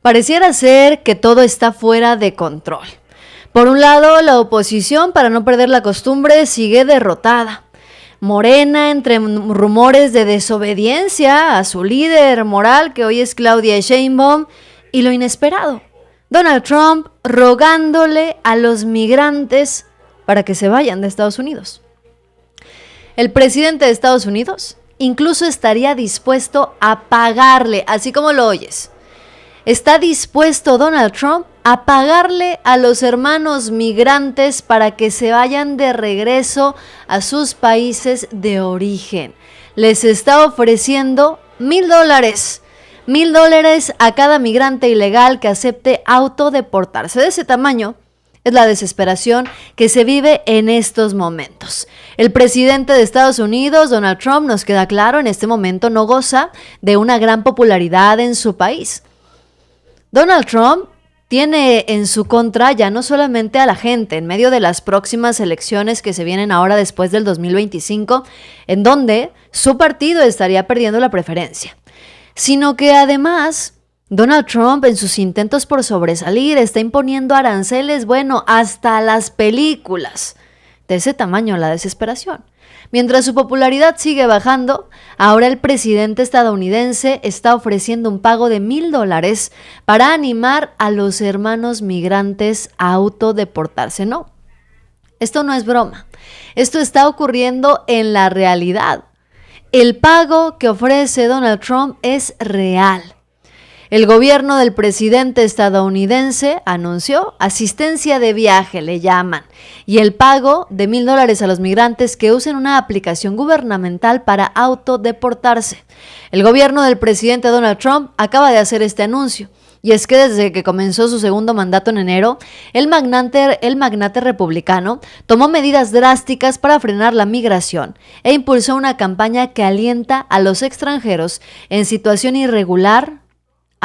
Pareciera ser que todo está fuera de control. Por un lado, la oposición, para no perder la costumbre, sigue derrotada. Morena, entre rumores de desobediencia a su líder moral, que hoy es Claudia Sheinbaum, y lo inesperado, Donald Trump rogándole a los migrantes para que se vayan de Estados Unidos. El presidente de Estados Unidos incluso estaría dispuesto a pagarle, así como lo oyes. ¿Está dispuesto Donald Trump a pagarle a los hermanos migrantes para que se vayan de regreso a sus países de origen? Les está ofreciendo $1,000. $1,000 a cada migrante ilegal que acepte autodeportarse. De ese tamaño es la desesperación que se vive en estos momentos. El presidente de Estados Unidos, Donald Trump, nos queda claro, en este momento no goza de una gran popularidad en su país. Donald Trump tiene en su contra ya no solamente a la gente en medio de las próximas elecciones que se vienen ahora después del 2025, en donde su partido estaría perdiendo la preferencia, sino que además Donald Trump en sus intentos por sobresalir está imponiendo aranceles, bueno, hasta las películas. De ese tamaño la desesperación. Mientras su popularidad sigue bajando, ahora el presidente estadounidense está ofreciendo un pago de $1,000 para animar a los hermanos migrantes a autodeportarse. No, esto no es broma. Esto está ocurriendo en la realidad. El pago que ofrece Donald Trump es real. El gobierno del presidente estadounidense anunció asistencia de viaje, le llaman, y el pago de $1,000 a los migrantes que usen una aplicación gubernamental para autodeportarse. El gobierno del presidente Donald Trump acaba de hacer este anuncio, y es que desde que comenzó su segundo mandato en enero, el magnate republicano tomó medidas drásticas para frenar la migración e impulsó una campaña que alienta a los extranjeros en situación irregular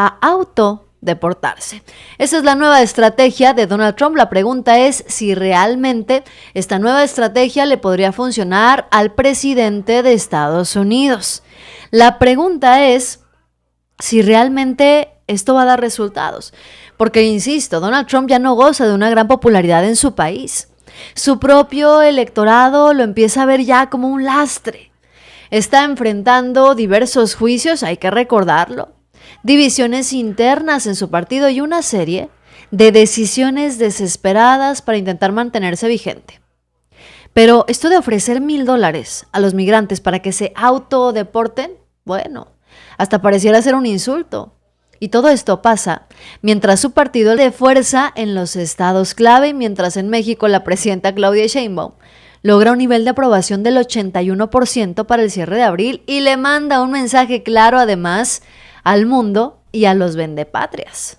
a autodeportarse. Esa es la nueva estrategia de Donald Trump. La pregunta es si realmente esta nueva estrategia le podría funcionar al presidente de Estados Unidos. La pregunta es si realmente esto va a dar resultados. Porque, insisto, Donald Trump ya no goza de una gran popularidad en su país. Su propio electorado lo empieza a ver ya como un lastre. Está enfrentando diversos juicios, hay que recordarlo, divisiones internas en su partido y una serie de decisiones desesperadas para intentar mantenerse vigente. Pero esto de ofrecer $1,000 a los migrantes para que se autodeporten, bueno, hasta pareciera ser un insulto. Y todo esto pasa mientras su partido de fuerza en los estados clave y mientras en México la presidenta Claudia Sheinbaum logra un nivel de aprobación del 81% para el cierre de abril y le manda un mensaje claro además al mundo y a los vendepatrias.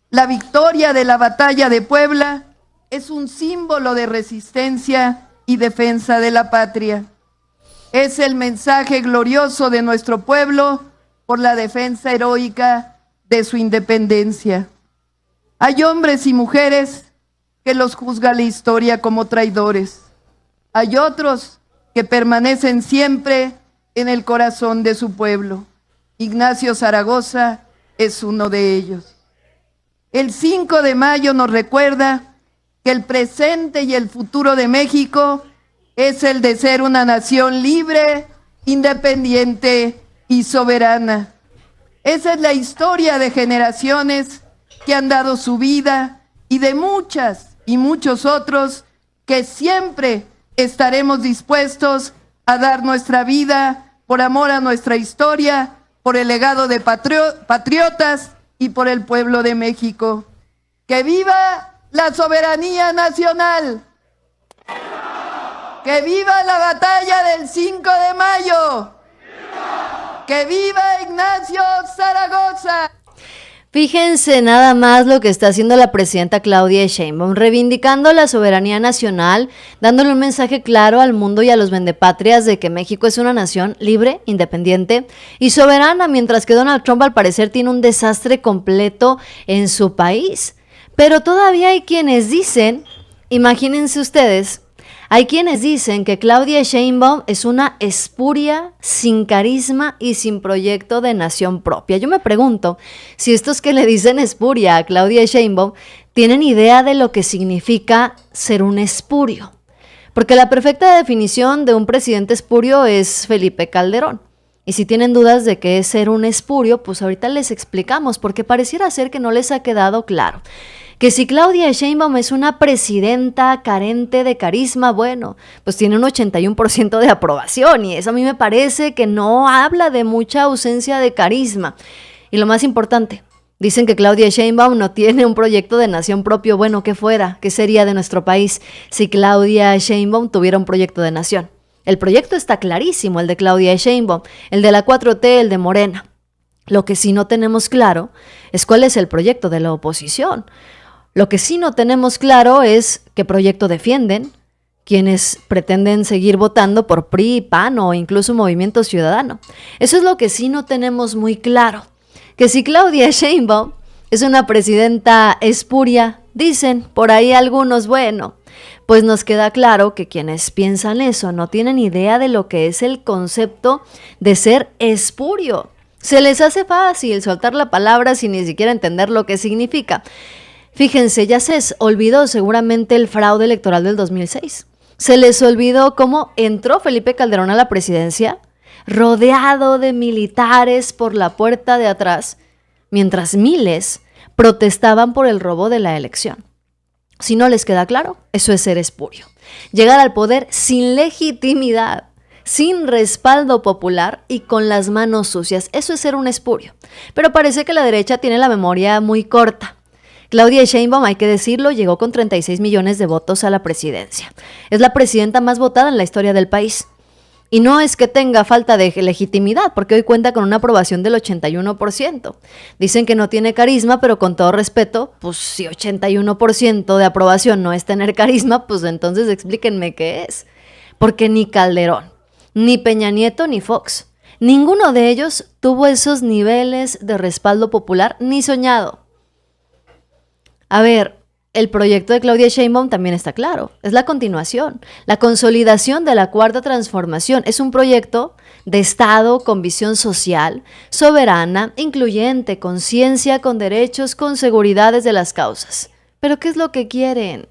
La victoria de la batalla de Puebla es un símbolo de resistencia y defensa de la patria. Es el mensaje glorioso de nuestro pueblo por la defensa heroica de su independencia. Hay hombres y mujeres que los juzga la historia como traidores. Hay otros que permanecen siempre en el corazón de su pueblo. Ignacio Zaragoza es uno de ellos. El 5 de mayo nos recuerda que el presente y el futuro de México es el de ser una nación libre, independiente y soberana. Esa es la historia de generaciones que han dado su vida y de muchas y muchos otros que siempre estaremos dispuestos a dar nuestra vida por amor a nuestra historia, por el legado de patriotas y por el pueblo de México. ¡Que viva la soberanía nacional! ¡Que viva la batalla del 5 de mayo! ¡Que viva Ignacio Zaragoza! Fíjense nada más lo que está haciendo la presidenta Claudia Sheinbaum, reivindicando la soberanía nacional, dándole un mensaje claro al mundo y a los vendepatrias de que México es una nación libre, independiente y soberana, mientras que Donald Trump al parecer tiene un desastre completo en su país. Pero todavía hay quienes dicen, imagínense ustedes, Hay quienes dicen que Claudia Sheinbaum es una espuria sin carisma y sin proyecto de nación propia. Yo me pregunto si estos que le dicen espuria a Claudia Sheinbaum tienen idea de lo que significa ser un espurio. Porque la perfecta definición de un presidente espurio es Felipe Calderón. Y si tienen dudas de qué es ser un espurio, pues ahorita les explicamos, porque pareciera ser que no les ha quedado claro. Que si Claudia Sheinbaum es una presidenta carente de carisma, bueno, pues tiene un 81% de aprobación y eso a mí me parece que no habla de mucha ausencia de carisma. Y lo más importante, dicen que Claudia Sheinbaum no tiene un proyecto de nación propio. Bueno, ¿qué fuera? ¿Qué sería de nuestro país si Claudia Sheinbaum tuviera un proyecto de nación? El proyecto está clarísimo, el de Claudia Sheinbaum, el de la 4T, el de Morena. Lo que sí no tenemos claro es cuál es el proyecto de la oposición. Lo que sí no tenemos claro es qué proyecto defienden quienes pretenden seguir votando por PRI, PAN o incluso Movimiento Ciudadano. Eso es lo que sí no tenemos muy claro. Que si Claudia Sheinbaum es una presidenta espuria, dicen por ahí algunos, bueno, pues nos queda claro que quienes piensan eso no tienen idea de lo que es el concepto de ser espurio. Se les hace fácil soltar la palabra sin ni siquiera entender lo que significa. Fíjense, ya se les olvidó seguramente el fraude electoral del 2006. Se les olvidó cómo entró Felipe Calderón a la presidencia, rodeado de militares por la puerta de atrás, mientras miles protestaban por el robo de la elección. Si no les queda claro, eso es ser espurio. Llegar al poder sin legitimidad, sin respaldo popular y con las manos sucias. Eso es ser un espurio. Pero parece que la derecha tiene la memoria muy corta. Claudia Sheinbaum, hay que decirlo, llegó con 36 millones de votos a la presidencia. Es la presidenta más votada en la historia del país. Y no es que tenga falta de legitimidad, porque hoy cuenta con una aprobación del 81%. Dicen que no tiene carisma, pero con todo respeto, pues si 81% de aprobación no es tener carisma, pues entonces explíquenme qué es. Porque ni Calderón, ni Peña Nieto, ni Fox, ninguno de ellos tuvo esos niveles de respaldo popular ni soñado. A ver, el proyecto de Claudia Sheinbaum también está claro. Es la continuación, la consolidación de la Cuarta Transformación. Es un proyecto de Estado con visión social, soberana, incluyente, con ciencia, con derechos, con seguridad desde las causas. ¿Pero qué es lo que quieren?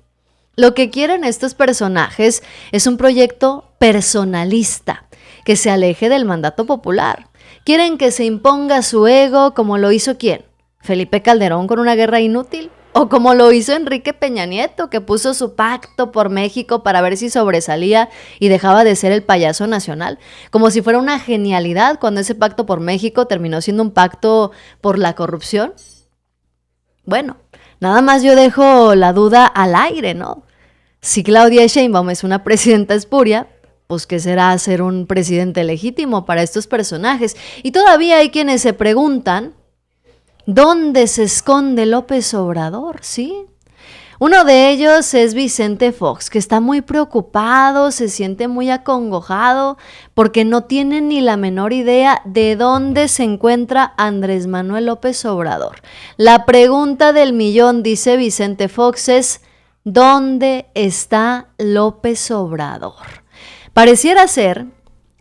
Lo que quieren estos personajes es un proyecto personalista, que se aleje del mandato popular. Quieren que se imponga su ego como lo hizo ¿quién? ¿Felipe Calderón con una guerra inútil? O como lo hizo Enrique Peña Nieto, que puso su pacto por México para ver si sobresalía y dejaba de ser el payaso nacional. Como si fuera una genialidad cuando ese pacto por México terminó siendo un pacto por la corrupción. Bueno, nada más yo dejo la duda al aire, ¿no? Si Claudia Sheinbaum es una presidenta espuria, pues ¿qué será ser un presidente legítimo para estos personajes? Y todavía hay quienes se preguntan, ¿dónde se esconde López Obrador? ¿Sí? Uno de ellos es Vicente Fox, que está muy preocupado, se siente muy acongojado, porque no tiene ni la menor idea de dónde se encuentra Andrés Manuel López Obrador. La pregunta del millón, dice Vicente Fox, es ¿dónde está López Obrador? Pareciera ser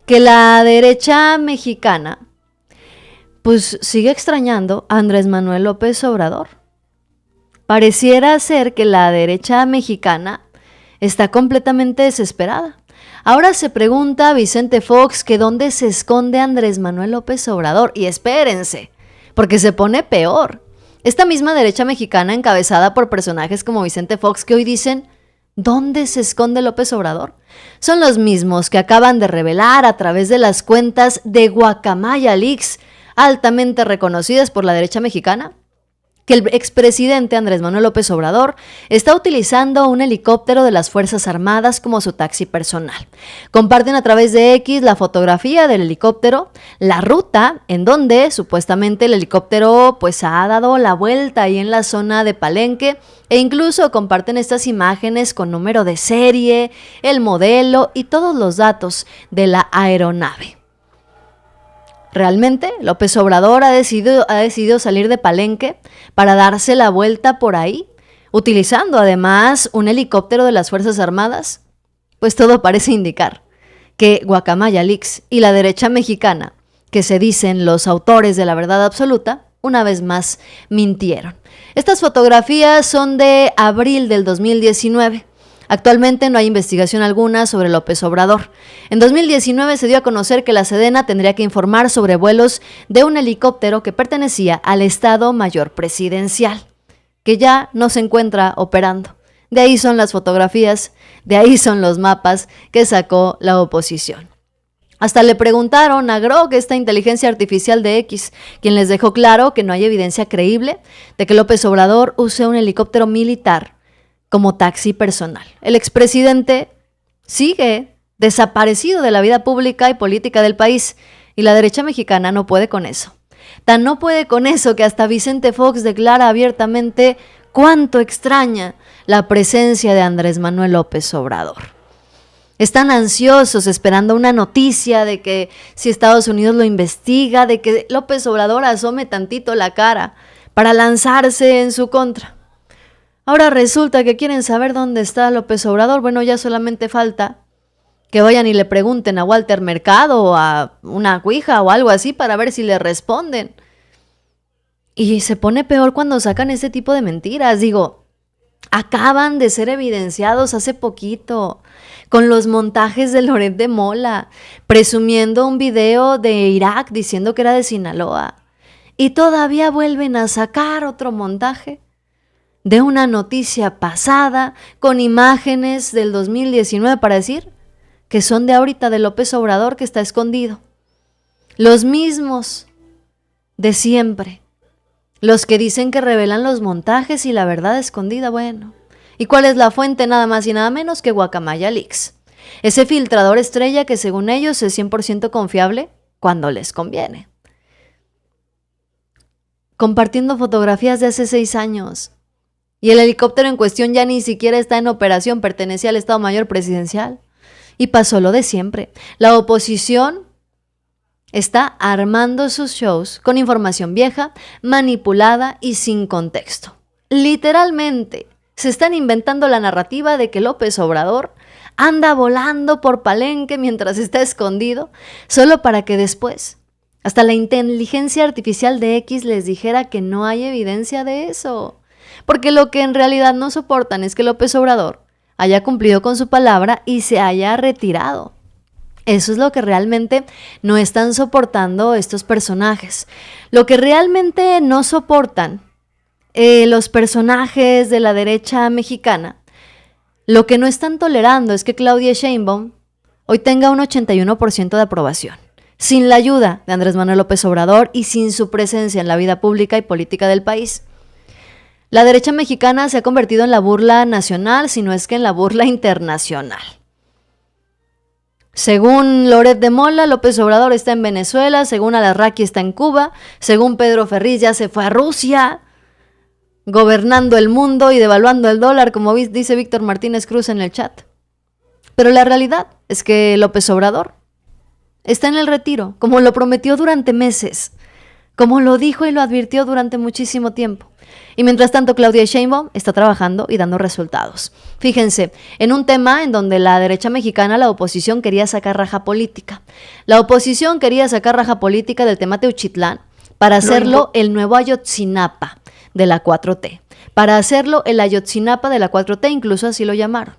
que la derecha mexicana pues sigue extrañando a Andrés Manuel López Obrador. Pareciera ser que la derecha mexicana está completamente desesperada. Ahora se pregunta Vicente Fox que dónde se esconde Andrés Manuel López Obrador. Y espérense, porque se pone peor. Esta misma derecha mexicana encabezada por personajes como Vicente Fox que hoy dicen, ¿dónde se esconde López Obrador? Son los mismos que acaban de revelar a través de las cuentas de Guacamaya Leaks, altamente reconocidas por la derecha mexicana, que el expresidente Andrés Manuel López Obrador está utilizando un helicóptero de las Fuerzas Armadas como su taxi personal. Comparten a través de X la fotografía del helicóptero, la ruta en donde supuestamente el helicóptero pues ha dado la vuelta ahí en la zona de Palenque, e incluso comparten estas imágenes con número de serie, el modelo y todos los datos de la aeronave. Realmente, López Obrador ha decidido salir de Palenque para darse la vuelta por ahí, utilizando además un helicóptero de las Fuerzas Armadas. Pues todo parece indicar que Guacamaya Leaks y la derecha mexicana, que se dicen los autores de la verdad absoluta, una vez más mintieron. Estas fotografías son de abril del 2019. Actualmente no hay investigación alguna sobre López Obrador. En 2019 se dio a conocer que la Sedena tendría que informar sobre vuelos de un helicóptero que pertenecía al Estado Mayor Presidencial, que ya no se encuentra operando. De ahí son las fotografías, de ahí son los mapas que sacó la oposición. Hasta le preguntaron a Grok, esta inteligencia artificial de X, quien les dejó claro que no hay evidencia creíble de que López Obrador use un helicóptero militar como taxi personal. El expresidente sigue desaparecido de la vida pública y política del país, y la derecha mexicana no puede con eso. Tan no puede con eso que hasta Vicente Fox declara abiertamente cuánto extraña la presencia de Andrés Manuel López Obrador. Están ansiosos esperando una noticia de que si Estados Unidos lo investiga, de que López Obrador asome tantito la cara para lanzarse en su contra. Ahora resulta que quieren saber dónde está López Obrador. Bueno, ya solamente falta que vayan y le pregunten a Walter Mercado o a una cuija o algo así para ver si le responden. Y se pone peor cuando sacan este tipo de mentiras. Digo, acaban de ser evidenciados hace poquito con los montajes de Loret de Mola, presumiendo un video de Irak diciendo que era de Sinaloa. Y todavía vuelven a sacar otro montaje de una noticia pasada con imágenes del 2019 para decir que son de ahorita de López Obrador que está escondido. Los mismos de siempre. Los que dicen que revelan los montajes y la verdad escondida, bueno. ¿Y cuál es la fuente? Nada más y nada menos que Guacamaya Leaks. Ese filtrador estrella que según ellos es 100% confiable cuando les conviene. Compartiendo fotografías de hace 6 años. Y el helicóptero en cuestión ya ni siquiera está en operación, pertenecía al Estado Mayor Presidencial. Y pasó lo de siempre. La oposición está armando sus shows con información vieja, manipulada y sin contexto. Literalmente, se están inventando la narrativa de que López Obrador anda volando por Palenque mientras está escondido, solo para que después, hasta la inteligencia artificial de X les dijera que no hay evidencia de eso. Porque lo que en realidad no soportan es que López Obrador haya cumplido con su palabra y se haya retirado. Eso es lo que realmente no están soportando estos personajes. Lo que realmente no soportan los personajes de la derecha mexicana, lo que no están tolerando es que Claudia Sheinbaum hoy tenga un 81% de aprobación, sin la ayuda de Andrés Manuel López Obrador y sin su presencia en la vida pública y política del país. La derecha mexicana se ha convertido en la burla nacional, si no es que en la burla internacional. Según Loret de Mola, López Obrador está en Venezuela, según Alarraqui está en Cuba, según Pedro Ferriz ya se fue a Rusia, gobernando el mundo y devaluando el dólar, como dice Víctor Martínez Cruz en el chat. Pero la realidad es que López Obrador está en el retiro, como lo prometió durante meses, como lo dijo y lo advirtió durante muchísimo tiempo. Y mientras tanto, Claudia Sheinbaum está trabajando y dando resultados. Fíjense, en un tema en donde la derecha mexicana, la oposición, quería sacar raja política. La oposición quería sacar raja política del tema Teuchitlán para hacerlo el nuevo Ayotzinapa de la 4T. Para hacerlo el Ayotzinapa de la 4T, incluso así lo llamaron.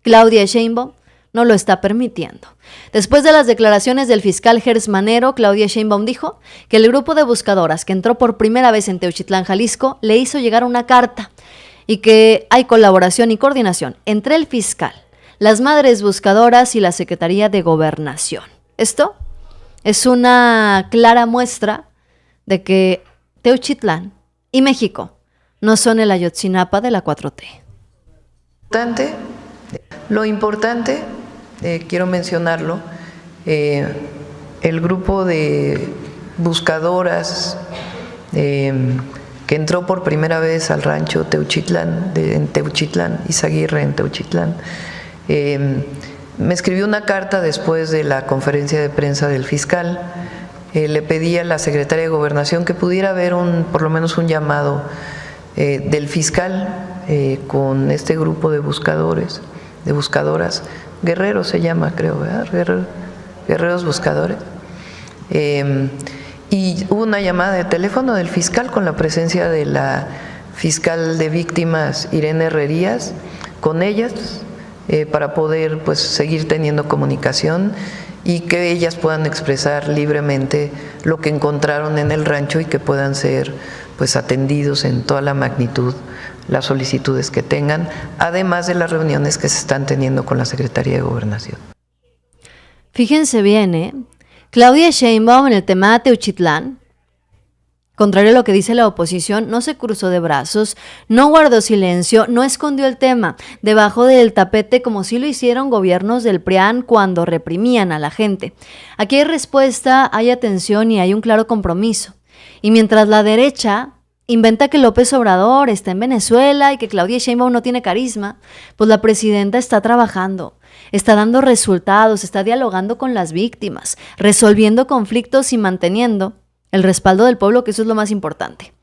Claudia Sheinbaum no lo está permitiendo. Después de las declaraciones del fiscal Gers Manero, Claudia Sheinbaum dijo que el grupo de buscadoras que entró por primera vez en Teuchitlán, Jalisco, le hizo llegar una carta y que hay colaboración y coordinación entre el fiscal, las madres buscadoras y la Secretaría de Gobernación. Esto es una clara muestra de que Teuchitlán y México no son el Ayotzinapa de la 4T. Lo importante, quiero mencionarlo, el grupo de buscadoras que entró por primera vez al rancho Teuchitlán, en Teuchitlán, Izaguirre en Teuchitlán, me escribió una carta después de la conferencia de prensa del fiscal. Le pedí a la secretaria de Gobernación que pudiera haber por lo menos un llamado del fiscal con este grupo de buscadoras Guerrero se llama, creo, ¿verdad? Guerreros Buscadores. Y hubo una llamada de teléfono del fiscal con la presencia de la fiscal de víctimas, Irene Herrerías, con ellas, para poder pues seguir teniendo comunicación y que ellas puedan expresar libremente lo que encontraron en el rancho y que puedan ser pues atendidos en toda la magnitud las solicitudes que tengan, además de las reuniones que se están teniendo con la Secretaría de Gobernación. Fíjense bien, Claudia Sheinbaum en el tema de Teuchitlán, contrario a lo que dice la oposición, no se cruzó de brazos, no guardó silencio, no escondió el tema debajo del tapete como sí lo hicieron gobiernos del PRIAN cuando reprimían a la gente. Aquí hay respuesta, hay atención y hay un claro compromiso. Y mientras la derecha inventa que López Obrador está en Venezuela y que Claudia Sheinbaum no tiene carisma, pues la presidenta está trabajando, está dando resultados, está dialogando con las víctimas, resolviendo conflictos y manteniendo el respaldo del pueblo, que eso es lo más importante.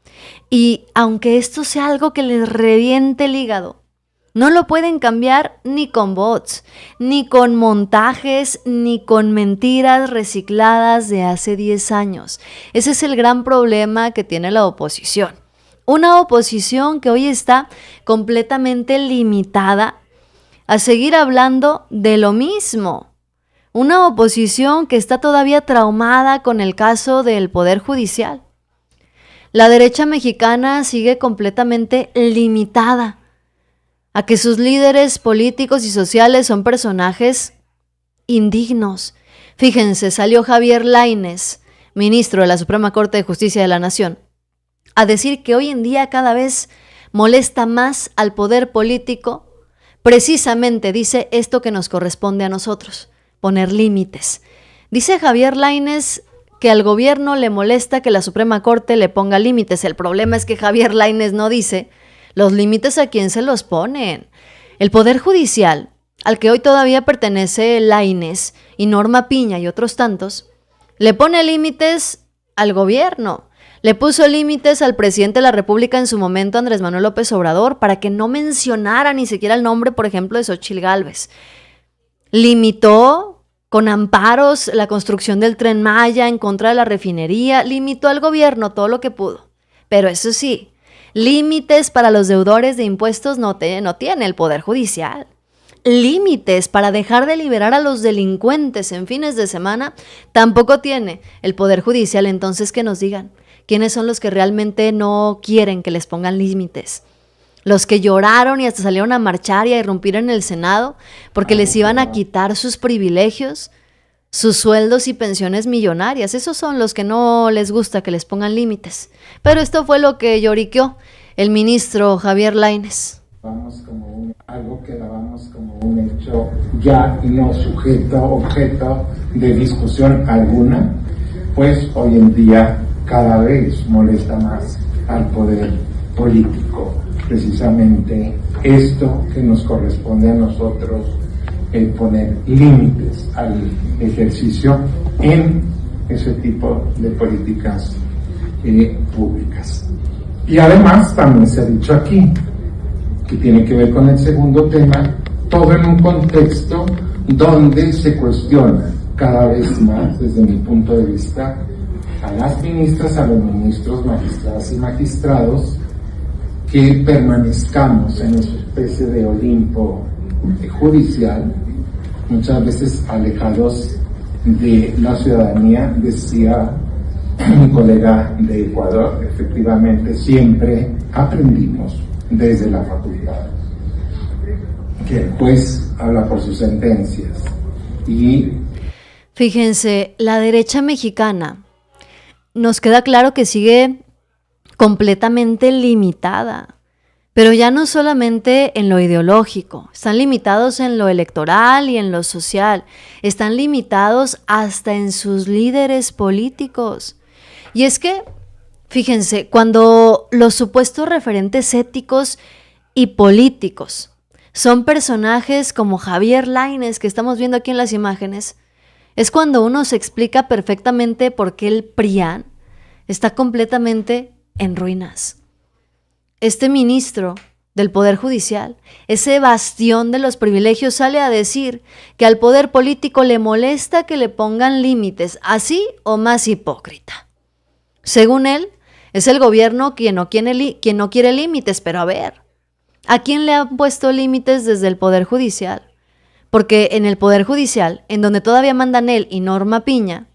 Y aunque esto sea algo que les reviente el hígado, no lo pueden cambiar ni con bots, ni con montajes, ni con mentiras recicladas de hace 10 años. Ese es el gran problema que tiene la oposición. Una oposición que hoy está completamente limitada a seguir hablando de lo mismo. Una oposición que está todavía traumada con el caso del Poder Judicial. La derecha mexicana sigue completamente limitada a que sus líderes políticos y sociales son personajes indignos. Fíjense, salió Javier Lainez, ministro de la Suprema Corte de Justicia de la Nación, a decir que hoy en día cada vez molesta más al poder político, precisamente dice esto que nos corresponde a nosotros, poner límites. Dice Javier Lainez que al gobierno le molesta que la Suprema Corte le ponga límites. El problema es que Javier Lainez no dice los límites a quién se los ponen. El Poder Judicial, al que hoy todavía pertenece Lainez y Norma Piña y otros tantos, le pone límites al gobierno. Le puso límites al presidente de la República en su momento, Andrés Manuel López Obrador, para que no mencionara ni siquiera el nombre, por ejemplo, de Xóchitl Gálvez. Limitó con amparos la construcción del Tren Maya en contra de la refinería, limitó al gobierno todo lo que pudo. Pero eso sí, límites para los deudores de impuestos no tiene el Poder Judicial. Límites para dejar de liberar a los delincuentes en fines de semana tampoco tiene el Poder Judicial. Entonces, que nos digan quiénes son los que realmente no quieren que les pongan límites. Los que lloraron y hasta salieron a marchar y a irrumpir en el Senado porque les iban a quitar sus privilegios, sus sueldos y pensiones millonarias. Esos son los que no les gusta que les pongan límites. Pero esto fue lo que lloriqueó el ministro Javier Lainez. Algo que dábamos como un hecho ya no objeto de discusión alguna, pues hoy en día cada vez molesta más al poder político. Precisamente esto que nos corresponde a nosotros, el poner límites al ejercicio en ese tipo de políticas públicas. Y además también se ha dicho aquí, que tiene que ver con el segundo tema, todo en un contexto donde se cuestiona cada vez más, desde mi punto de vista, a las ministras, a los ministros, magistradas y magistrados, que permanezcamos en esa especie de Olimpo judicial, muchas veces alejados de la ciudadanía. Decía un colega de Ecuador, efectivamente siempre aprendimos desde la facultad que el juez habla por sus sentencias. Y fíjense, la derecha mexicana nos queda claro que sigue completamente limitada, pero ya no solamente en lo ideológico, están limitados en lo electoral y en lo social, están limitados hasta en sus líderes políticos. Y es que, fíjense, cuando los supuestos referentes éticos y políticos son personajes como Javier Lainez, que estamos viendo aquí en las imágenes, es cuando uno se explica perfectamente por qué el PRIAN está completamente en ruinas. Este ministro del Poder Judicial, ese bastión de los privilegios, sale a decir que al poder político le molesta que le pongan límites, así o más hipócrita. Según él, es el gobierno quien no quiere límites, pero a ver, ¿a quién le han puesto límites desde el Poder Judicial? Porque en el Poder Judicial, en donde todavía mandan él y Norma Piña,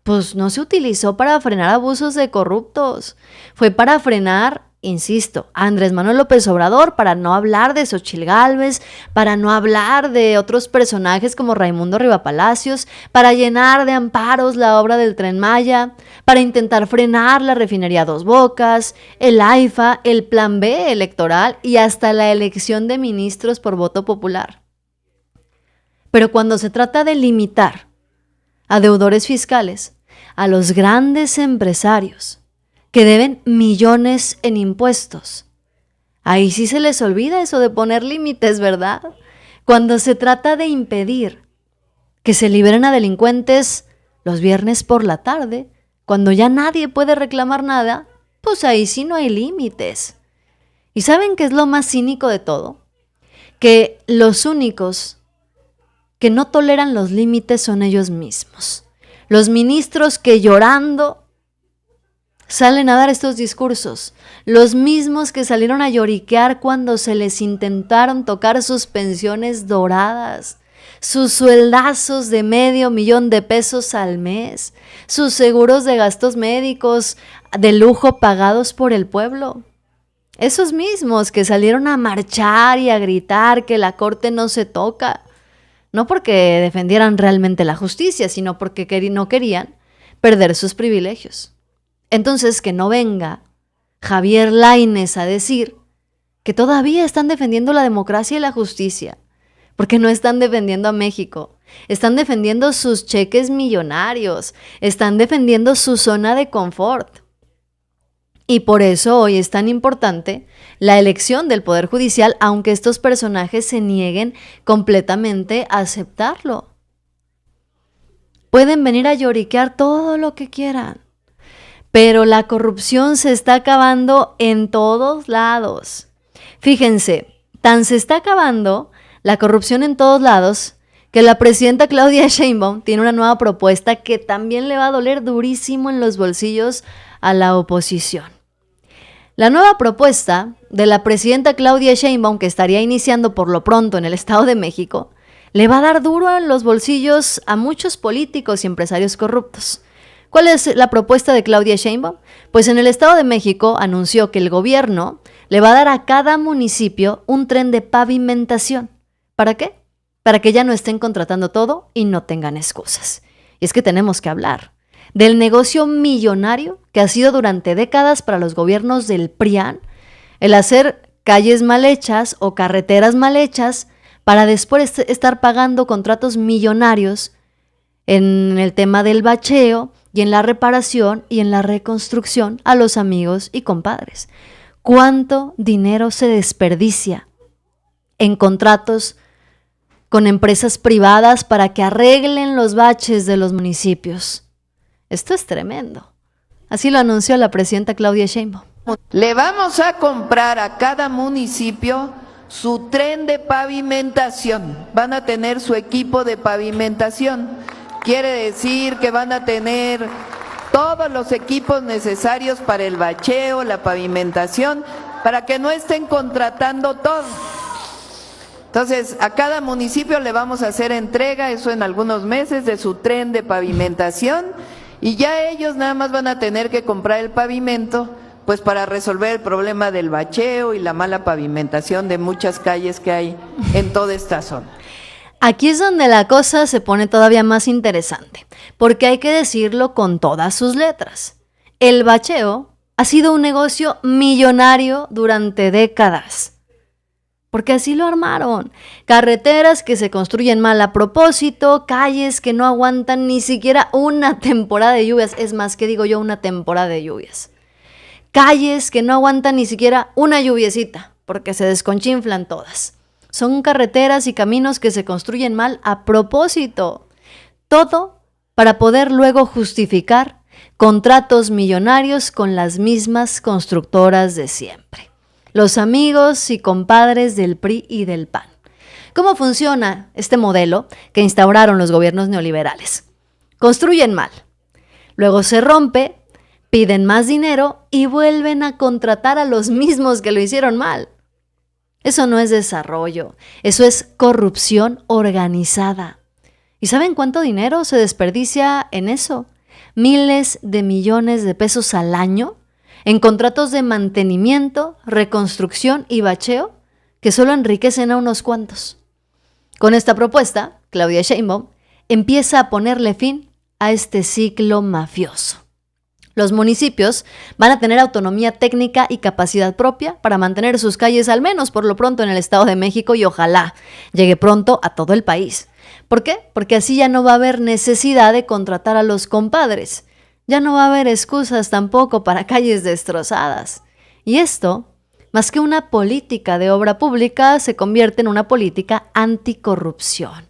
pues no se utilizó para frenar abusos de corruptos, fue para frenar, insisto, a Andrés Manuel López Obrador, para no hablar de Xóchitl Gálvez, para no hablar de otros personajes como Raimundo Rivapalacios, para llenar de amparos la obra del Tren Maya, para intentar frenar la refinería Dos Bocas, el AIFA, el Plan B electoral y hasta la elección de ministros por voto popular. Pero cuando se trata de limitar a deudores fiscales, a los grandes empresarios que deben millones en impuestos, ahí sí se les olvida eso de poner límites, ¿verdad? Cuando se trata de impedir que se liberen a delincuentes los viernes por la tarde, cuando ya nadie puede reclamar nada, pues ahí sí no hay límites. ¿Y saben qué es lo más cínico de todo? Que los únicos que no toleran los límites son ellos mismos. Los ministros que llorando salen a dar estos discursos, los mismos que salieron a lloriquear cuando se les intentaron tocar sus pensiones doradas, sus sueldazos de $500,000 al mes, sus seguros de gastos médicos de lujo pagados por el pueblo. Esos mismos que salieron a marchar y a gritar que la corte no se toca, no porque defendieran realmente la justicia, sino porque no querían perder sus privilegios. Entonces, que no venga Javier Lainez a decir que todavía están defendiendo la democracia y la justicia, porque no están defendiendo a México, están defendiendo sus cheques millonarios, están defendiendo su zona de confort. Y por eso hoy es tan importante la elección del Poder Judicial, aunque estos personajes se nieguen completamente a aceptarlo. Pueden venir a lloriquear todo lo que quieran, pero la corrupción se está acabando en todos lados. Fíjense, tan se está acabando la corrupción en todos lados que la presidenta Claudia Sheinbaum tiene una nueva propuesta que también le va a doler durísimo en los bolsillos a la oposición. La nueva propuesta de la presidenta Claudia Sheinbaum, que estaría iniciando por lo pronto en el Estado de México, le va a dar duro en los bolsillos a muchos políticos y empresarios corruptos. ¿Cuál es la propuesta de Claudia Sheinbaum? Pues en el Estado de México anunció que el gobierno le va a dar a cada municipio un tren de pavimentación. ¿Para qué? Para que ya no estén contratando todo y no tengan excusas. Y es que tenemos que hablar del negocio millonario que ha sido durante décadas para los gobiernos del PRIAN, el hacer calles mal hechas o carreteras mal hechas para después estar pagando contratos millonarios en el tema del bacheo y en la reparación y en la reconstrucción a los amigos y compadres. ¿Cuánto dinero se desperdicia en contratos con empresas privadas para que arreglen los baches de los municipios? Esto es tremendo. Así lo anunció la presidenta Claudia Sheinbaum. Le vamos a comprar a cada municipio su tren de pavimentación. Van a tener su equipo de pavimentación. Quiere decir que van a tener todos los equipos necesarios para el bacheo, la pavimentación, para que no estén contratando todo. Entonces, a cada municipio le vamos a hacer entrega, eso en algunos meses, de su tren de pavimentación, y ya ellos nada más van a tener que comprar el pavimento, pues para resolver el problema del bacheo y la mala pavimentación de muchas calles que hay en toda esta zona. Aquí es donde la cosa se pone todavía más interesante, porque hay que decirlo con todas sus letras. El bacheo ha sido un negocio millonario durante décadas, porque así lo armaron. Carreteras que se construyen mal a propósito, calles que no aguantan ni siquiera una temporada de lluvias, es más, ¿qué digo yo? Una temporada de lluvias. Calles que no aguantan ni siquiera una lluviecita, porque se desconchinflan todas. Son carreteras y caminos que se construyen mal a propósito. Todo para poder luego justificar contratos millonarios con las mismas constructoras de siempre. los amigos y compadres del PRI y del PAN. ¿Cómo funciona este modelo que instauraron los gobiernos neoliberales? Construyen mal, luego se rompe, piden más dinero y vuelven a contratar a los mismos que lo hicieron mal. Eso no es desarrollo, eso es corrupción organizada. ¿Y saben cuánto dinero se desperdicia en eso? Miles de millones de pesos al año en contratos de mantenimiento, reconstrucción y bacheo que solo enriquecen a unos cuantos. Con esta propuesta, Claudia Sheinbaum empieza a ponerle fin a este ciclo mafioso. Los municipios van a tener autonomía técnica y capacidad propia para mantener sus calles, al menos por lo pronto en el Estado de México, y ojalá llegue pronto a todo el país. ¿Por qué? Porque así ya no va a haber necesidad de contratar a los compadres. Ya no va a haber excusas tampoco para calles destrozadas. Y esto, más que una política de obra pública, se convierte en una política anticorrupción.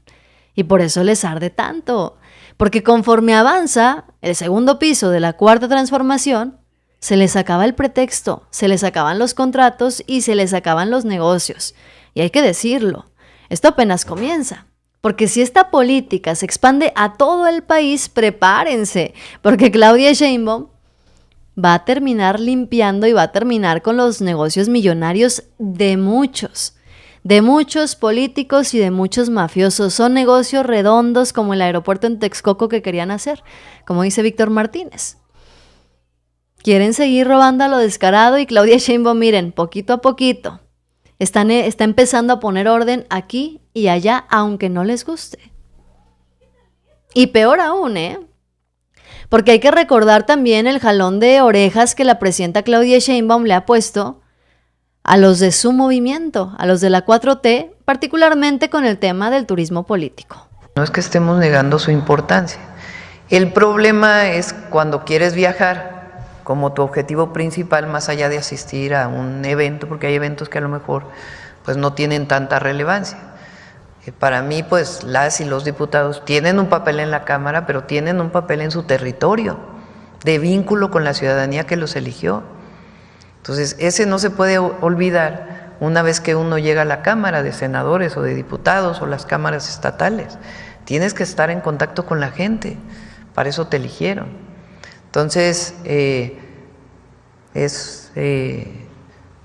Y por eso les arde tanto. Porque conforme avanza el segundo piso de la cuarta transformación, se les acaba el pretexto, se les acaban los contratos y se les acaban los negocios. Y hay que decirlo, esto apenas comienza. Porque si esta política se expande a todo el país, prepárense, porque Claudia Sheinbaum va a terminar limpiando y va a terminar con los negocios millonarios de muchos políticos y de muchos mafiosos. Son negocios redondos como el aeropuerto en Texcoco que querían hacer, como dice Víctor Martínez. Quieren seguir robando a lo descarado y Claudia Sheinbaum, miren, poquito a poquito, está empezando a poner orden aquí y allá, aunque no les guste. Y peor aún, porque hay que recordar también el jalón de orejas que la presidenta Claudia Sheinbaum le ha puesto a los de su movimiento, a los de la 4T, particularmente con el tema del turismo político. No es que estemos negando su importancia. El problema es cuando quieres viajar como tu objetivo principal, más allá de asistir a un evento, porque hay eventos que a lo mejor pues no tienen tanta relevancia. Para mí, pues las y los diputados tienen un papel en la Cámara, pero tienen un papel en su territorio, de vínculo con la ciudadanía que los eligió. Entonces, ese no se puede olvidar una vez que uno llega a la Cámara de senadores o de diputados o las cámaras estatales. Tienes que estar en contacto con la gente, para eso te eligieron. Entonces,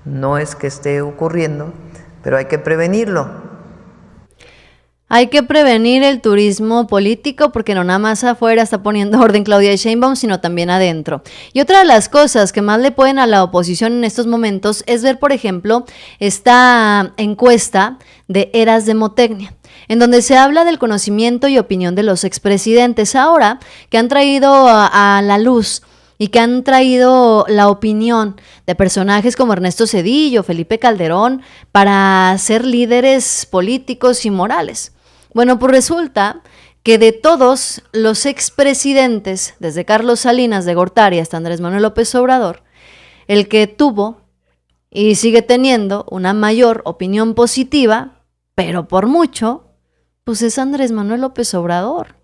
no es que esté ocurriendo, pero hay que prevenirlo. Hay que prevenir el turismo político porque no nada más afuera está poniendo orden Claudia Sheinbaum, sino también adentro. Y otra de las cosas que más le pueden a la oposición en estos momentos es ver, por ejemplo, esta encuesta de Eras Demotecnia, en donde se habla del conocimiento y opinión de los expresidentes. Ahora que han traído a la luz y que han traído la opinión de personajes como Ernesto Zedillo, Felipe Calderón, para ser líderes políticos y morales. Bueno, pues resulta que de todos los expresidentes, desde Carlos Salinas de Gortari hasta Andrés Manuel López Obrador, el que tuvo y sigue teniendo una mayor opinión positiva, pero por mucho, pues es Andrés Manuel López Obrador.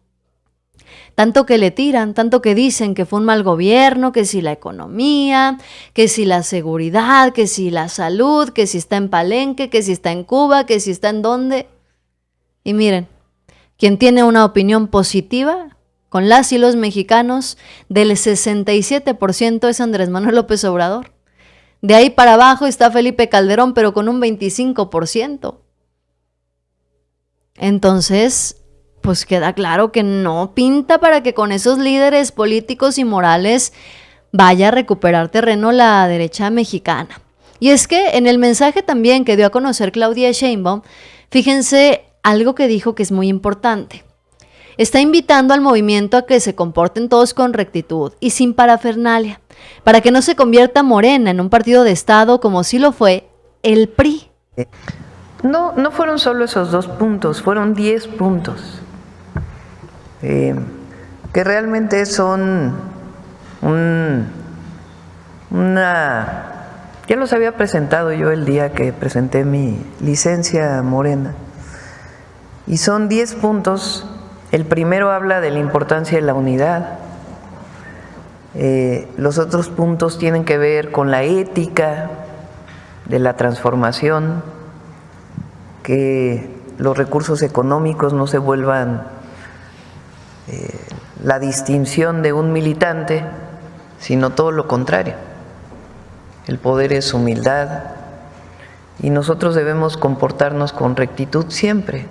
Tanto que le tiran, tanto que dicen que fue un mal gobierno, que si la economía, que si la seguridad, que si la salud, que si está en Palenque, que si está en Cuba, que si está en dónde. Y miren, quien tiene una opinión positiva con las y los mexicanos del 67% es Andrés Manuel López Obrador. De ahí para abajo está Felipe Calderón, pero con un 25%. Entonces, pues queda claro que no pinta para que con esos líderes políticos y morales vaya a recuperar terreno la derecha mexicana. Y es que en el mensaje también que dio a conocer Claudia Sheinbaum, fíjense algo que dijo que es muy importante. Está invitando al movimiento a que se comporten todos con rectitud y sin parafernalia, para que no se convierta Morena en un partido de Estado como sí lo fue el PRI. No fueron solo esos 2 puntos, fueron 10 puntos, que realmente son ya los había presentado yo el día que presenté mi licencia Morena, y son 10 puntos. El primero habla de la importancia de la unidad, los otros puntos tienen que ver con la ética, de la transformación, que los recursos económicos no se vuelvan la distinción de un militante, sino todo lo contrario. El poder es humildad y nosotros debemos comportarnos con rectitud siempre,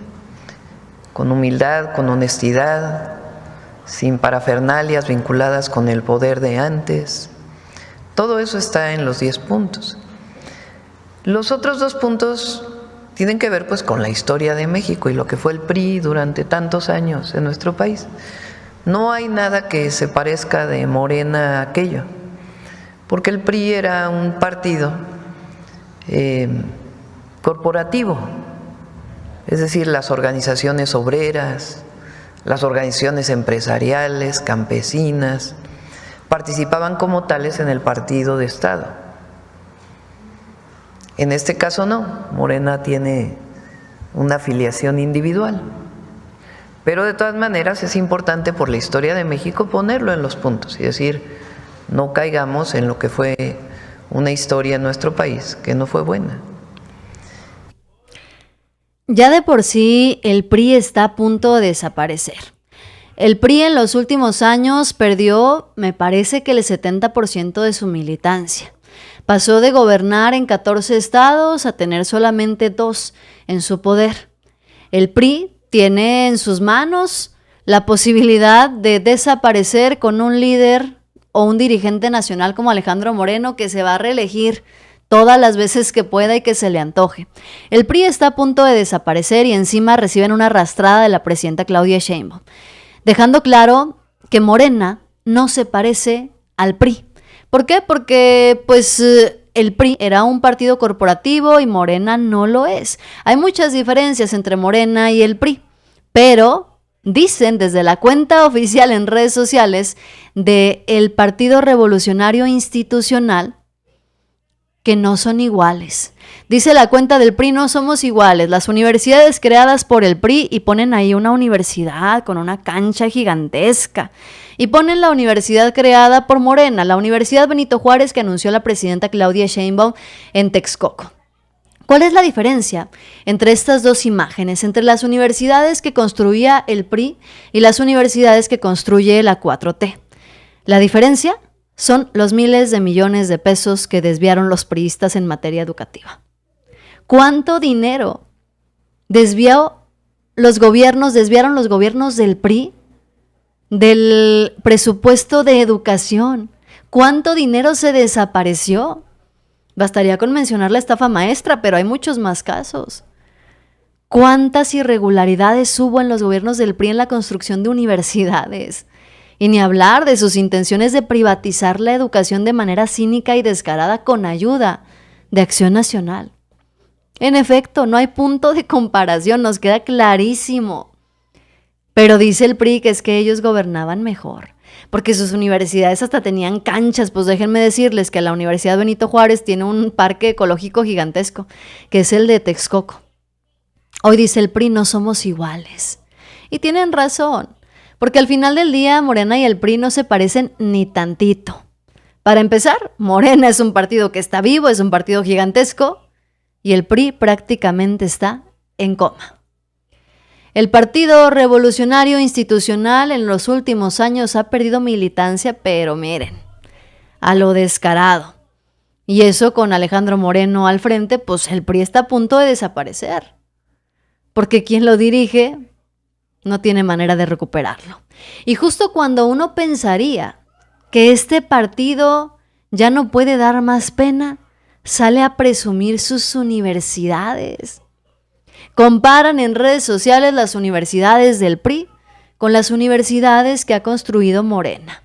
con humildad, con honestidad, sin parafernalias vinculadas con el poder de antes. Todo eso está en los 10 puntos. Los otros 2 puntos tienen que ver pues con la historia de México y lo que fue el PRI durante tantos años en nuestro país. No hay nada que se parezca de Morena a aquello, porque el PRI era un partido corporativo, es decir, las organizaciones obreras, las organizaciones empresariales, campesinas, participaban como tales en el partido de Estado. En este caso no, Morena tiene una afiliación individual, pero de todas maneras es importante por la historia de México ponerlo en los puntos y decir, no caigamos en lo que fue una historia en nuestro país que no fue buena. Ya de por sí el PRI está a punto de desaparecer. El PRI en los últimos años perdió, me parece que el 70% de su militancia. Pasó de gobernar en 14 estados a tener solamente 2 en su poder. El PRI tiene en sus manos la posibilidad de desaparecer con un líder o un dirigente nacional como Alejandro Moreno, que se va a reelegir todas las veces que pueda y que se le antoje. El PRI está a punto de desaparecer y encima reciben una arrastrada de la presidenta Claudia Sheinbaum, dejando claro que Morena no se parece al PRI. ¿Por qué? Porque pues el PRI era un partido corporativo y Morena no lo es. Hay muchas diferencias entre Morena y el PRI, pero dicen desde la cuenta oficial en redes sociales del Partido Revolucionario Institucional que no son iguales. Dice la cuenta del PRI, no somos iguales. Las universidades creadas por el PRI, y ponen ahí una universidad con una cancha gigantesca. Y ponen la universidad creada por Morena, la Universidad Benito Juárez que anunció la presidenta Claudia Sheinbaum en Texcoco. ¿Cuál es la diferencia entre estas 2 imágenes, entre las universidades que construía el PRI y las universidades que construye la 4T? La diferencia son los miles de millones de pesos que desviaron los priistas en materia educativa. ¿Cuánto dinero desviaron los gobiernos del PRI del presupuesto de educación? ¿Cuánto dinero se desapareció? Bastaría con mencionar la estafa maestra, pero hay muchos más casos. ¿Cuántas irregularidades hubo en los gobiernos del PRI en la construcción de universidades? Y ni hablar de sus intenciones de privatizar la educación de manera cínica y descarada con ayuda de Acción Nacional. En efecto, no hay punto de comparación, nos queda clarísimo. Pero dice el PRI que es que ellos gobernaban mejor, porque sus universidades hasta tenían canchas. Pues déjenme decirles que la Universidad Benito Juárez tiene un parque ecológico gigantesco, que es el de Texcoco. Hoy dice el PRI, no somos iguales. Y tienen razón. Porque al final del día Morena y el PRI no se parecen ni tantito. Para empezar, Morena es un partido que está vivo, es un partido gigantesco, y el PRI prácticamente está en coma. El Partido Revolucionario Institucional en los últimos años ha perdido militancia, pero miren, a lo descarado. Y eso con Alejandro Moreno al frente, pues el PRI está a punto de desaparecer. Porque quien lo dirige no tiene manera de recuperarlo. Y justo cuando uno pensaría que este partido ya no puede dar más pena, sale a presumir sus universidades. Comparan en redes sociales las universidades del PRI con las universidades que ha construido Morena.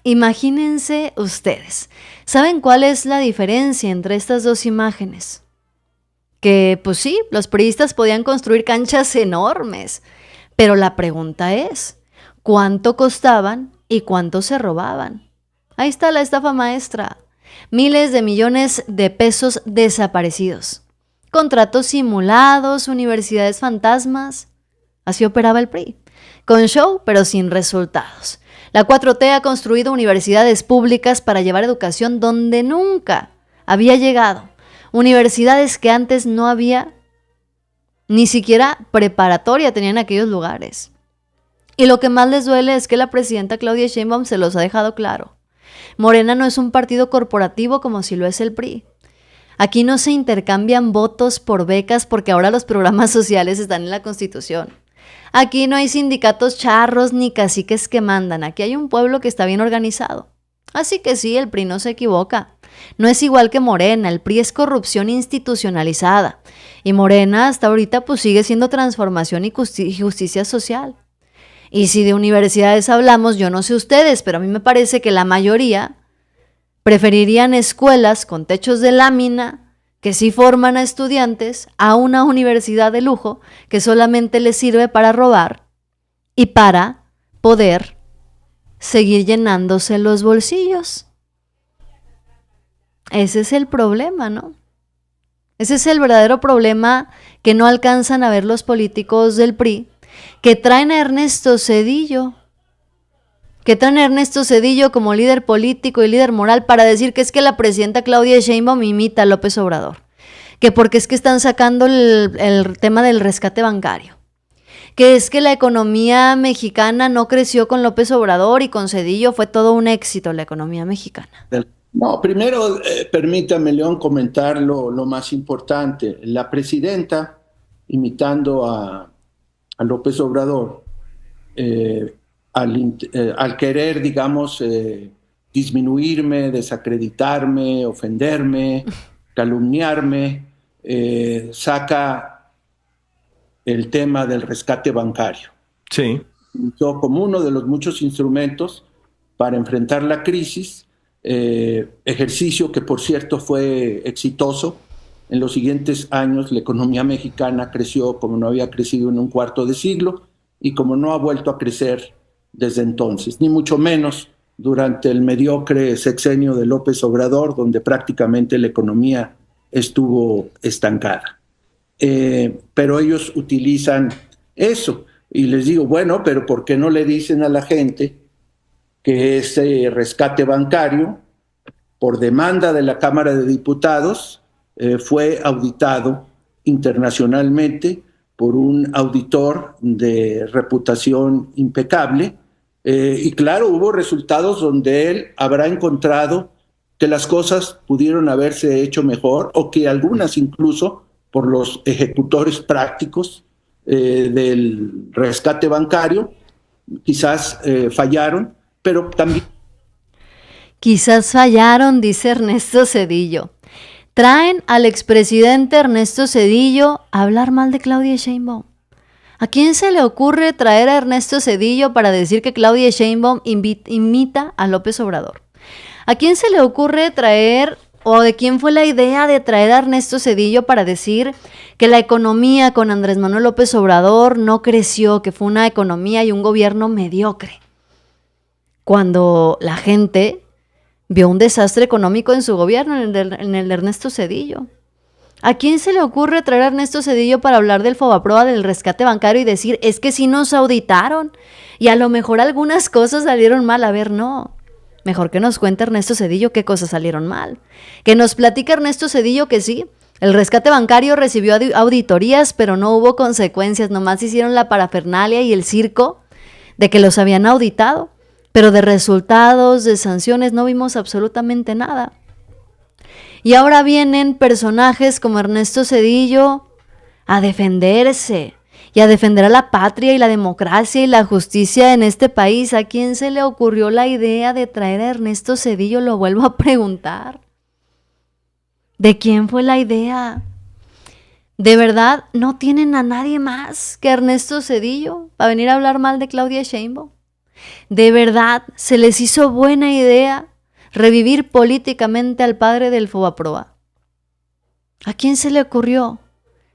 Imagínense ustedes, ¿saben cuál es la diferencia entre estas 2 imágenes? Que pues sí, los priistas podían construir canchas enormes, pero la pregunta es, ¿cuánto costaban y cuánto se robaban? Ahí está la estafa maestra. Miles de millones de pesos desaparecidos. Contratos simulados, universidades fantasmas. Así operaba el PRI. Con show, pero sin resultados. La 4T ha construido universidades públicas para llevar educación donde nunca había llegado. Universidades que antes no había ni siquiera preparatoria tenían aquellos lugares. Y lo que más les duele es que la presidenta Claudia Sheinbaum se los ha dejado claro. Morena no es un partido corporativo como si lo es el PRI. Aquí no se intercambian votos por becas porque ahora los programas sociales están en la Constitución. Aquí no hay sindicatos charros ni caciques que mandan. Aquí hay un pueblo que está bien organizado. Así que sí, el PRI no se equivoca. No es igual que Morena, el PRI es corrupción institucionalizada. Y Morena hasta ahorita pues sigue siendo transformación y justicia social. Y si de universidades hablamos, yo no sé ustedes, pero a mí me parece que la mayoría preferirían escuelas con techos de lámina que sí forman a estudiantes a una universidad de lujo que solamente les sirve para robar y para poder seguir llenándose los bolsillos. Ese es el problema, ¿no? Ese es el verdadero problema que no alcanzan a ver los políticos del PRI, que traen a Ernesto Zedillo como líder político y líder moral para decir que es que la presidenta Claudia Sheinbaum imita a López Obrador, que porque es que están sacando el tema del rescate bancario, que es que la economía mexicana no creció con López Obrador y con Zedillo fue todo un éxito la economía mexicana. No, primero permítame, León, comentar lo más importante. La presidenta, imitando a López Obrador, al querer, digamos, disminuirme, desacreditarme, ofenderme, calumniarme, saca el tema del rescate bancario. Sí. Yo, como uno de los muchos instrumentos para enfrentar la crisis, ejercicio que, por cierto, fue exitoso. En los siguientes años la economía mexicana creció como no había crecido en un cuarto de siglo y como no ha vuelto a crecer desde entonces, ni mucho menos durante el mediocre sexenio de López Obrador, donde prácticamente la economía estuvo estancada. Pero ellos utilizan eso y les digo, bueno, pero ¿por qué no le dicen a la gente que ese rescate bancario, por demanda de la Cámara de Diputados, fue auditado internacionalmente por un auditor de reputación impecable? Y claro, hubo resultados donde él habrá encontrado que las cosas pudieron haberse hecho mejor o que algunas incluso por los ejecutores prácticos del rescate bancario quizás fallaron, pero también... Quizás fallaron, dice Ernesto Zedillo. Traen al expresidente Ernesto Zedillo a hablar mal de Claudia Sheinbaum. ¿A quién se le ocurre traer a Ernesto Zedillo para decir que Claudia Sheinbaum imita a López Obrador? ¿A quién se le ocurre traer, o de quién fue la idea de traer a Ernesto Zedillo para decir que la economía con Andrés Manuel López Obrador no creció, que fue una economía y un gobierno mediocre? Cuando la gente vio un desastre económico en su gobierno, en el de Ernesto Zedillo. ¿A quién se le ocurre traer a Ernesto Zedillo para hablar del Fobaproa, del rescate bancario y decir, es que sí nos auditaron y a lo mejor algunas cosas salieron mal? A ver, no. Mejor que nos cuente Ernesto Zedillo qué cosas salieron mal. Que nos platique Ernesto Zedillo que sí, el rescate bancario recibió auditorías, pero no hubo consecuencias, nomás hicieron la parafernalia y el circo de que los habían auditado. Pero de resultados, de sanciones, no vimos absolutamente nada. Y ahora vienen personajes como Ernesto Zedillo a defenderse y a defender a la patria y la democracia y la justicia en este país. ¿A quién se le ocurrió la idea de traer a Ernesto Zedillo? Lo vuelvo a preguntar. ¿De quién fue la idea? ¿De verdad no tienen a nadie más que Ernesto Zedillo para venir a hablar mal de Claudia Sheinbaum? ¿De verdad se les hizo buena idea revivir políticamente al padre del Fobaproa? ¿A quién se le ocurrió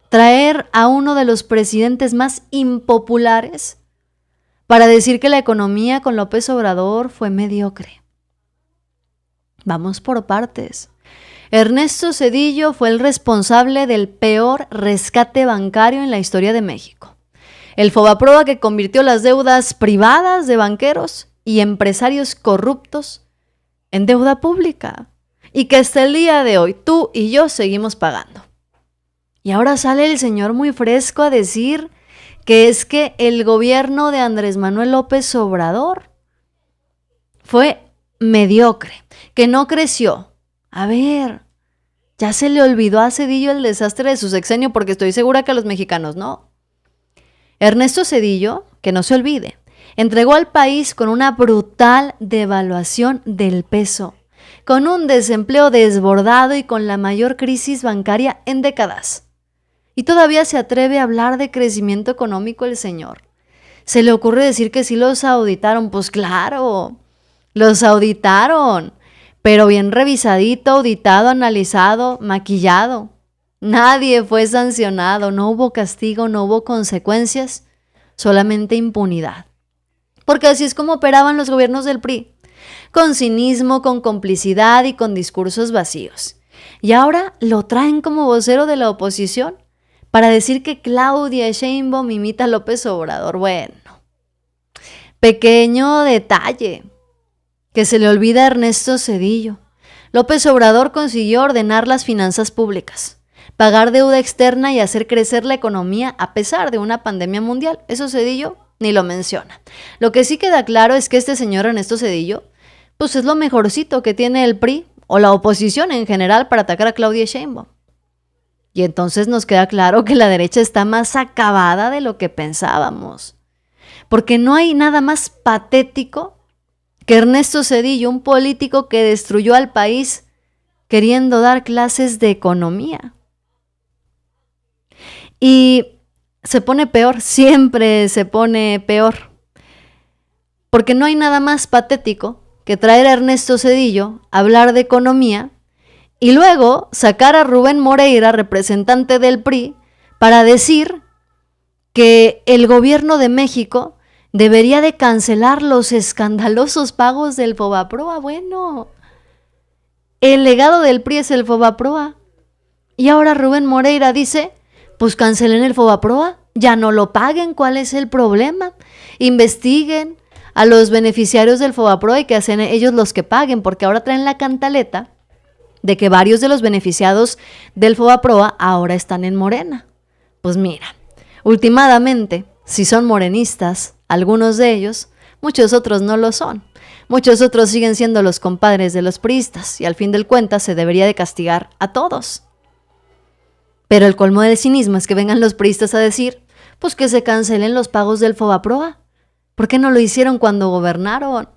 traer a uno de los presidentes más impopulares para decir que la economía con López Obrador fue mediocre? Vamos por partes. Ernesto Zedillo fue el responsable del peor rescate bancario en la historia de México. El Fobaproa que convirtió las deudas privadas de banqueros y empresarios corruptos en deuda pública. y que hasta el día de hoy tú y yo seguimos pagando. Y ahora sale el señor muy fresco a decir que es que el gobierno de Andrés Manuel López Obrador fue mediocre, que no creció. A ver, ya se le olvidó a Zedillo el desastre de su sexenio, porque estoy segura que a los mexicanos no. Ernesto Zedillo, que no se olvide, entregó al país con una brutal devaluación del peso, con un desempleo desbordado y con la mayor crisis bancaria en décadas. Y todavía se atreve a hablar de crecimiento económico el señor. Se le ocurre decir que sí los auditaron. Pues claro, los auditaron, pero bien revisadito, auditado, analizado, maquillado. Nadie fue sancionado, no hubo castigo, no hubo consecuencias, solamente impunidad. Porque así es como operaban los gobiernos del PRI, con cinismo, con complicidad y con discursos vacíos. Y ahora lo traen como vocero de la oposición para decir que Claudia Sheinbaum imita a López Obrador. Bueno, pequeño detalle que se le olvida a Ernesto Zedillo. López Obrador consiguió ordenar las finanzas públicas, pagar deuda externa y hacer crecer la economía a pesar de una pandemia mundial. Eso Zedillo ni lo menciona. Lo que sí queda claro es que este señor Ernesto Zedillo, pues es lo mejorcito que tiene el PRI o la oposición en general para atacar a Claudia Sheinbaum. Y entonces nos queda claro que la derecha está más acabada de lo que pensábamos. Porque no hay nada más patético que Ernesto Zedillo, un político que destruyó al país queriendo dar clases de economía. Y se pone peor, siempre se pone peor. Porque no hay nada más patético que traer a Ernesto Zedillo a hablar de economía y luego sacar a Rubén Moreira, representante del PRI, para decir que el gobierno de México debería de cancelar los escandalosos pagos del Fobaproa. Bueno, el legado del PRI es el Fobaproa. Y ahora Rubén Moreira dice, pues cancelen el Fobaproa, ya no lo paguen, ¿cuál es el problema? Investiguen a los beneficiarios del Fobaproa y que hacen ellos los que paguen, porque ahora traen la cantaleta de que varios de los beneficiados del Fobaproa ahora están en Morena. Pues mira, últimamente, si son morenistas, algunos de ellos, muchos otros no lo son. Muchos otros siguen siendo los compadres de los priistas y al fin del cuentas se debería de castigar a todos. Pero el colmo del cinismo es que vengan los priistas a decir, pues que se cancelen los pagos del Fobaproa. ¿Por qué no lo hicieron cuando gobernaron?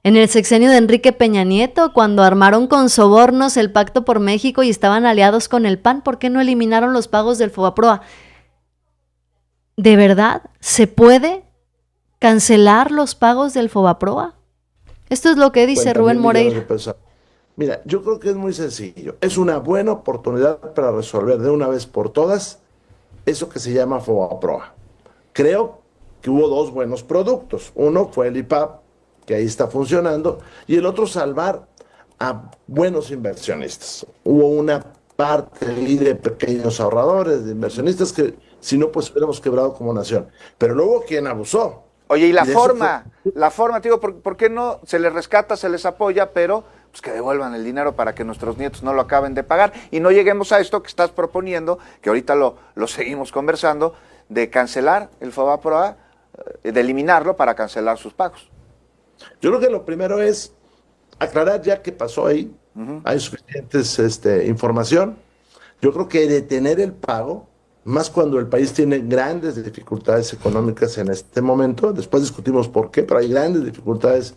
En el sexenio de Enrique Peña Nieto, cuando armaron con sobornos el Pacto por México y estaban aliados con el PAN, ¿por qué no eliminaron los pagos del Fobaproa? ¿De verdad se puede cancelar los pagos del Fobaproa? Esto es lo que dice Rubén Moreira. Mira, yo creo que es muy sencillo. Es una buena oportunidad para resolver de una vez por todas eso que se llama Fobaproa. Creo que hubo dos buenos productos. Uno fue el IPAP, que ahí está funcionando, y el otro salvar a buenos inversionistas. Hubo una parte ahí de pequeños ahorradores, de inversionistas que si no, pues hubiéramos quebrado como nación. Pero luego quien abusó. Oye, y la forma, te digo, ¿por qué no se les rescata, se les apoya, pero pues que devuelvan el dinero para que nuestros nietos no lo acaben de pagar y no lleguemos a esto que estás proponiendo, que ahorita lo seguimos conversando, de cancelar el Fobaproa, de eliminarlo para cancelar sus pagos? Yo creo que lo primero es aclarar ya qué pasó ahí. Hay suficientes información. Yo creo que detener el pago, más cuando el país tiene grandes dificultades económicas en este momento, después discutimos por qué, pero hay grandes dificultades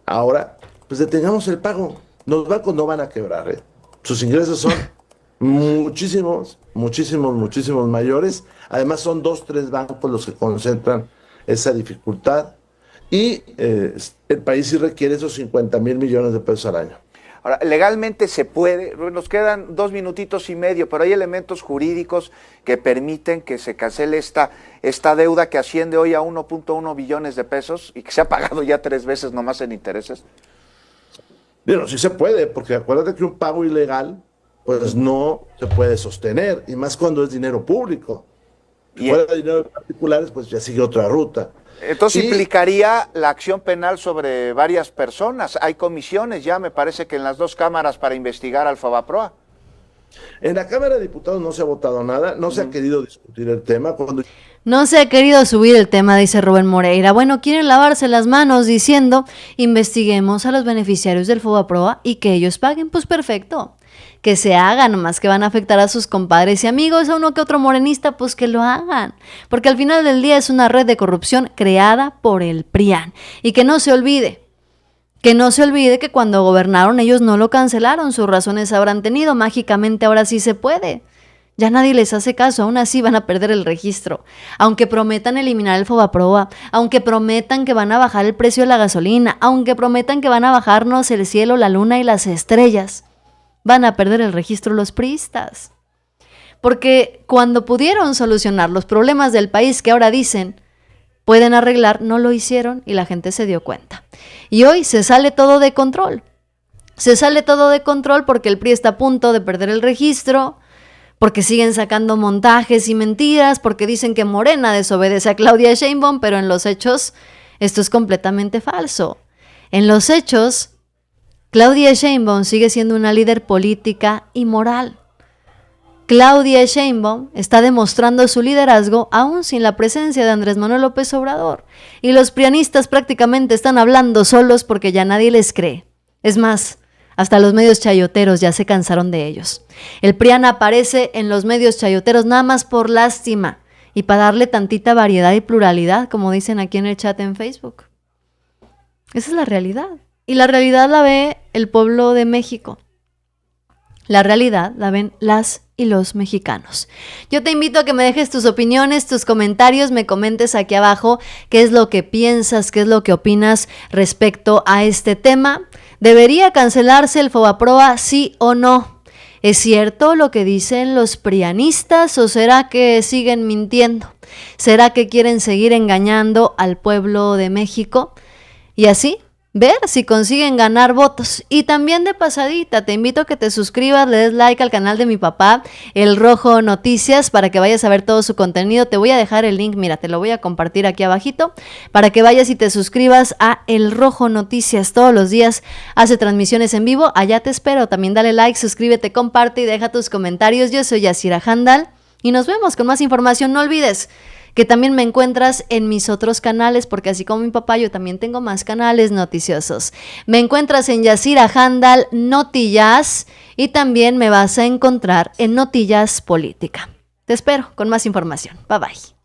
ahora, pues detengamos el pago. Los bancos no van a quebrar, ¿eh? Sus ingresos son muchísimos mayores. Además son 2, 3 bancos los que concentran esa dificultad. Y el país sí requiere esos 50,000 millones de pesos al año. Ahora, legalmente se puede, nos quedan 2 minutitos y medio, pero hay elementos jurídicos que permiten que se cancele esta deuda que asciende hoy a 1.1 billones de pesos y que se ha pagado ya 3 veces nomás en intereses. Bueno, sí se puede, porque acuérdate que un pago ilegal pues no se puede sostener, y más cuando es dinero público. Si fuera dinero de particulares, pues ya sigue otra ruta. Entonces Y implicaría la acción penal sobre varias personas. Hay comisiones ya, me parece que en las 2 cámaras para investigar al Fobaproa. en la Cámara de Diputados no se ha votado nada, no se ha querido discutir el tema. Cuando No se ha querido subir el tema, dice Rubén Moreira. Bueno, quieren lavarse las manos diciendo, investiguemos a los beneficiarios del Fobaproa y que ellos paguen. Pues perfecto, que se hagan, nomás que van a afectar a sus compadres y amigos, a uno que otro morenista, pues que lo hagan. Porque al final del día es una red de corrupción creada por el PRIAN. Y que no se olvide que cuando gobernaron ellos no lo cancelaron, sus razones habrán tenido, mágicamente ahora sí se puede. Ya nadie les hace caso, aún así van a perder el registro. Aunque prometan eliminar el Fobaproa, aunque prometan que van a bajar el precio de la gasolina, aunque prometan que van a bajarnos el cielo, la luna y las estrellas, van a perder el registro los priistas. Porque cuando pudieron solucionar los problemas del país que ahora dicen pueden arreglar, no lo hicieron y la gente se dio cuenta. Y hoy se sale todo de control. Se sale todo de control porque el PRI está a punto de perder el registro, porque siguen sacando montajes y mentiras, porque dicen que Morena desobedece a Claudia Sheinbaum, pero en los hechos esto es completamente falso. En los hechos, Claudia Sheinbaum sigue siendo una líder política y moral. Claudia Sheinbaum está demostrando su liderazgo aún sin la presencia de Andrés Manuel López Obrador. Y los prianistas prácticamente están hablando solos porque ya nadie les cree. Es más, hasta los medios chayoteros ya se cansaron de ellos. El PRIAN aparece en los medios chayoteros nada más por lástima y para darle tantita variedad y pluralidad, como dicen aquí en el chat en Facebook. Esa es la realidad. Y la realidad la ve el pueblo de México. La realidad la ven las y los mexicanos. Yo te invito a que me dejes tus opiniones, tus comentarios, me comentes aquí abajo qué es lo que piensas, qué es lo que opinas respecto a este tema. ¿Debería cancelarse el Fobaproa, sí o no? ¿Es cierto lo que dicen los prianistas o será que siguen mintiendo? ¿Será que quieren seguir engañando al pueblo de México? Y así ver si consiguen ganar votos. Y también de pasadita, te invito a que te suscribas, le des like al canal de mi papá, El Rojo Noticias, para que vayas a ver todo su contenido. Te voy a dejar el link, mira, te lo voy a compartir aquí abajito, para que vayas y te suscribas a El Rojo Noticias. Todos los días hace transmisiones en vivo, allá te espero. También dale like, suscríbete, comparte y deja tus comentarios. Yo soy Yasira Handal y nos vemos con más información. No olvides que también me encuentras en mis otros canales, porque así como mi papá, yo también tengo más canales noticiosos. Me encuentras en Yasira Handal Notiyaz y también me vas a encontrar en Notiyaz Política. Te espero con más información. Bye bye.